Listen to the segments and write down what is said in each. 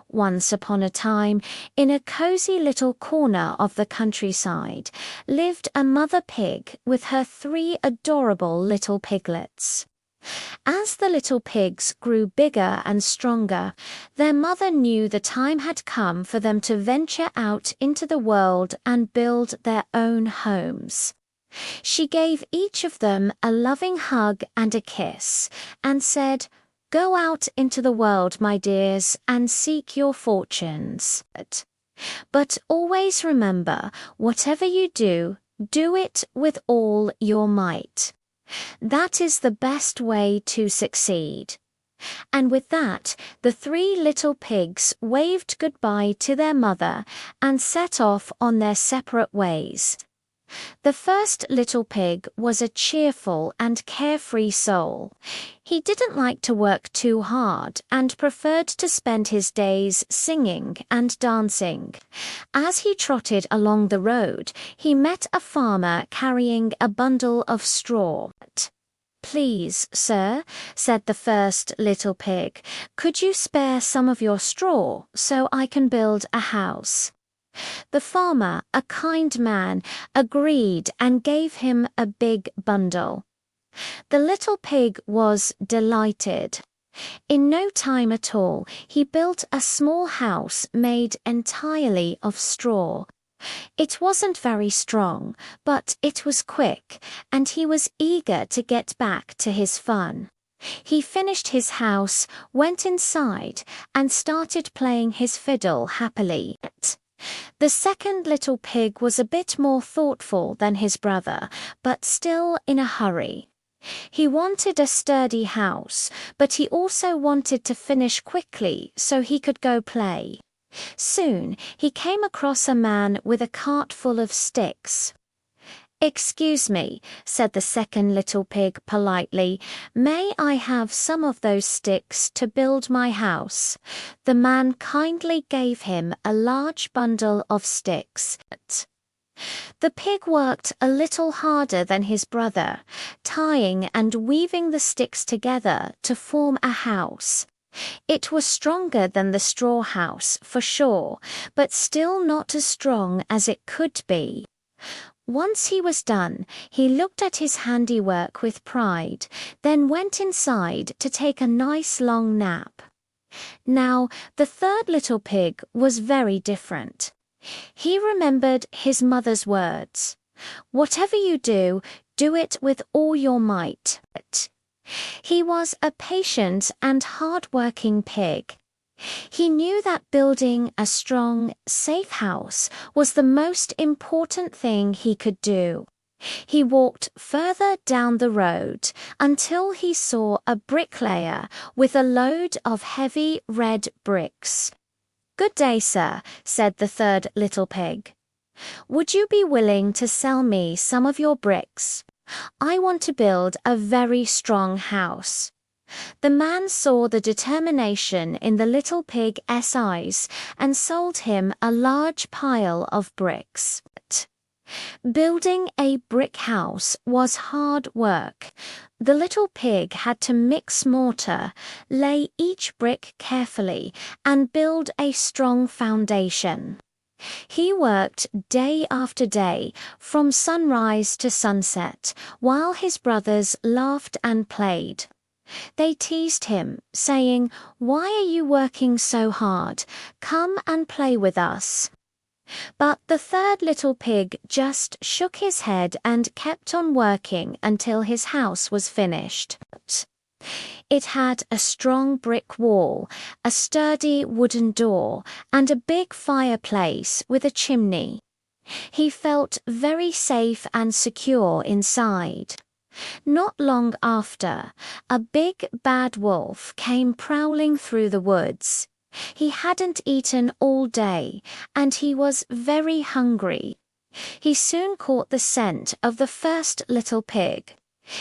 Once upon a time, in a cozy little corner of the countryside, lived a mother pig with her 3 adorable little piglets. As the little pigs grew bigger and stronger, their mother knew the time had come for them to venture out into the world and build their own homes. She gave each of them a loving hug and a kiss, and said, "Go out into the world, my dears, and seek your fortunes. But always remember, whatever you do, do it with all your might. That is the best way to succeed." And with that, the 3 little pigs waved goodbye to their mother and set off on their separate ways. The first little pig was a cheerful and carefree soul. He didn't like to work too hard and preferred to spend his days singing and dancing. As he trotted along the road, he met a farmer carrying a bundle of straw. "Please, sir," said the first little pig, "could you spare some of your straw so I can build a house?" The farmer, a kind man, agreed and gave him a big bundle. The little pig was delighted. In no time at all, he built a small house made entirely of straw. It wasn't very strong, but it was quick, and he was eager to get back to his fun. He finished his house, went inside, and started playing his fiddle happily. The second little pig was a bit more thoughtful than his brother, but still in a hurry. He wanted a sturdy house, but he also wanted to finish quickly so he could go play. Soon he came across a man with a cart full of sticks. "Excuse me," said the second little pig politely, "may I have some of those sticks to build my house?" The man kindly gave him a large bundle of sticks. The pig worked a little harder than his brother, tying and weaving the sticks together to form a house. It was stronger than the straw house, for sure, but still not as strong as it could be. Once he was done, he looked at his handiwork with pride, then went inside to take a nice long nap. Now, the third little pig was very different. He remembered his mother's words, "Whatever you do, do it with all your might." He was a patient and hard-working pig. He knew that building a strong, safe house was the most important thing he could do. He walked further down the road until he saw a bricklayer with a load of heavy red bricks. "Good day, sir," said the third little pig. "Would you be willing to sell me some of your bricks? I want to build a very strong house." The man saw the determination in the little pig's eyes and sold him a large pile of bricks. Building a brick house was hard work. The little pig had to mix mortar, lay each brick carefully, and build a strong foundation. He worked day after day, from sunrise to sunset, while his brothers laughed and played. They teased him, saying, "Why are you working so hard? Come and play with us." But the third little pig just shook his head and kept on working until his house was finished. It had a strong brick wall, a sturdy wooden door, and a big fireplace with a chimney. He felt very safe and secure inside. Not long after, a big bad wolf came prowling through the woods. He hadn't eaten all day, and he was very hungry. He soon caught the scent of the first little pig.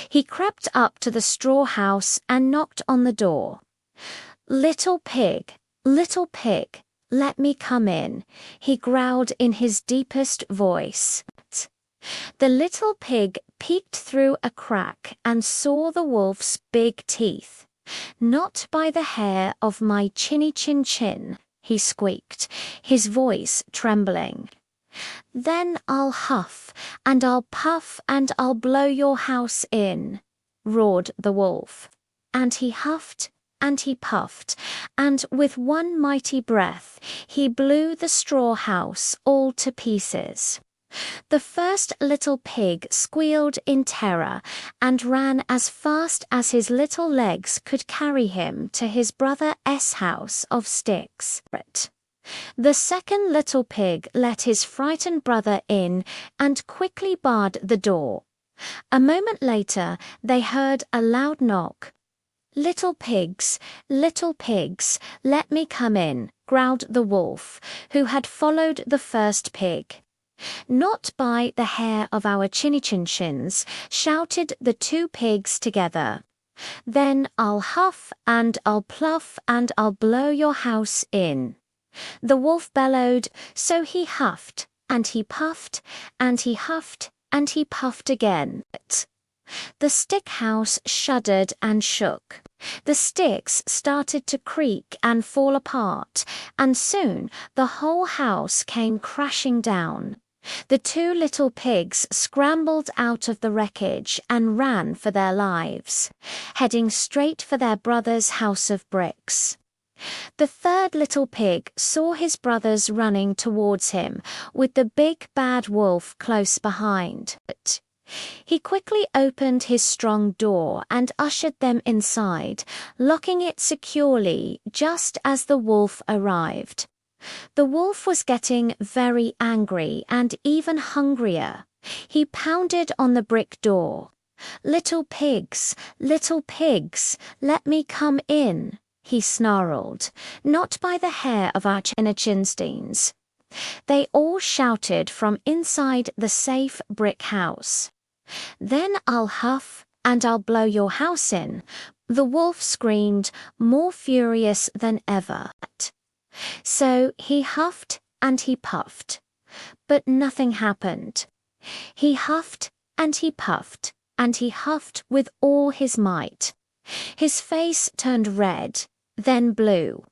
He crept up to the straw house and knocked on the door. Little pig, let me come in," he growled in his deepest voice. The little pig peeked through a crack and saw the wolf's big teeth. "Not by the hair of my chinny chin chin," he squeaked, his voice trembling. "Then I'll huff, and I'll puff, and I'll blow your house in," roared the wolf. And he huffed, and he puffed, and with one mighty breath he blew the straw house all to pieces. The first little pig squealed in terror and ran as fast as his little legs could carry him to his brother's house of sticks. The second little pig let his frightened brother in and quickly barred the door. A moment later they heard a loud knock. Little pigs, let me come in," growled the wolf, who had followed the first pig. "Not by the hair of our chinny-chin-chins," shouted the two pigs together. "Then I'll huff, and I'll pluff, and I'll blow your house in." The wolf bellowed, so he huffed, and he puffed, and he huffed, and he puffed again. The stick house shuddered and shook. The sticks started to creak and fall apart, and soon the whole house came crashing down. The two little pigs scrambled out of the wreckage and ran for their lives, heading straight for their brother's house of bricks. The third little pig saw his brothers running towards him, with the big bad wolf close behind. He quickly opened his strong door and ushered them inside, locking it securely just as the wolf arrived. The wolf was getting very angry and even hungrier. He pounded on the brick door. Little pigs, let me come in," he snarled. "Not by the hair of our chinsteins." They all shouted from inside the safe brick house. "Then I'll huff, and I'll blow your house in," the wolf screamed, more furious than ever. So he huffed and he puffed, but nothing happened. He huffed and he puffed, and he huffed with all his might. His face turned red, then blue.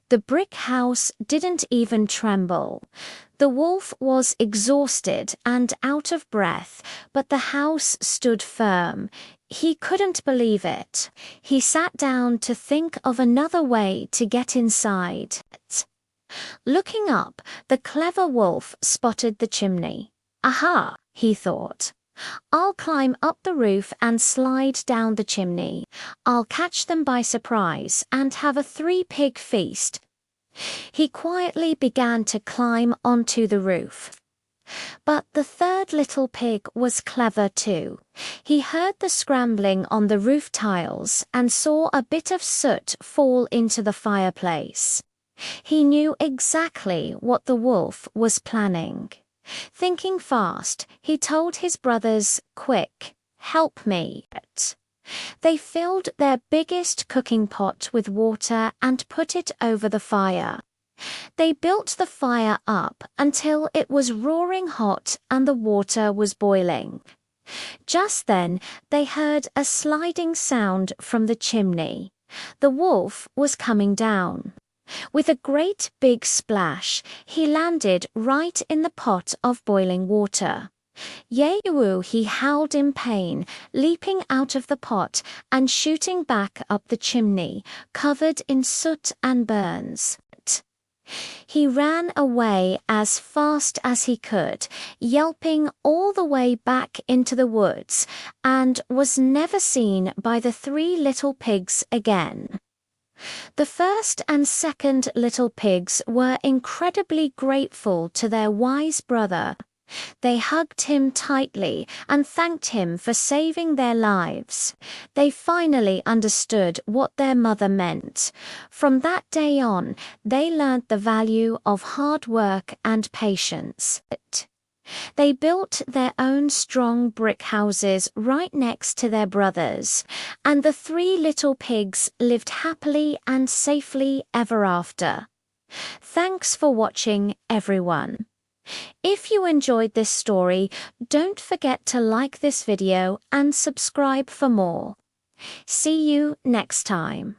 The brick house didn't even tremble. The wolf was exhausted and out of breath, but the house stood firm. He couldn't believe it. He sat down to think of another way to get inside. Looking up, the clever wolf spotted the chimney. "Aha," he thought. "I'll climb up the roof and slide down the chimney. I'll catch them by surprise and have a three-pig feast." He quietly began to climb onto the roof. But the third little pig was clever too. He heard the scrambling on the roof tiles and saw a bit of soot fall into the fireplace. He knew exactly what the wolf was planning. Thinking fast, he told his brothers, "Quick, help me." They filled their biggest cooking pot with water and put it over the fire. They built the fire up until it was roaring hot and the water was boiling. Just then, they heard a sliding sound from the chimney. The wolf was coming down. With a great big splash, he landed right in the pot of boiling water. Yeo, he howled in pain, leaping out of the pot and shooting back up the chimney, covered in soot and burns. He ran away as fast as he could, yelping all the way back into the woods, and was never seen by the three little pigs again. The first and second little pigs were incredibly grateful to their wise brother. They hugged him tightly and thanked him for saving their lives. They finally understood what their mother meant. From that day on, they learned the value of hard work and patience. They built their own strong brick houses right next to their brothers, and the three little pigs lived happily and safely ever after. Thanks for watching, everyone. If you enjoyed this story, don't forget to like this video and subscribe for more. See you next time.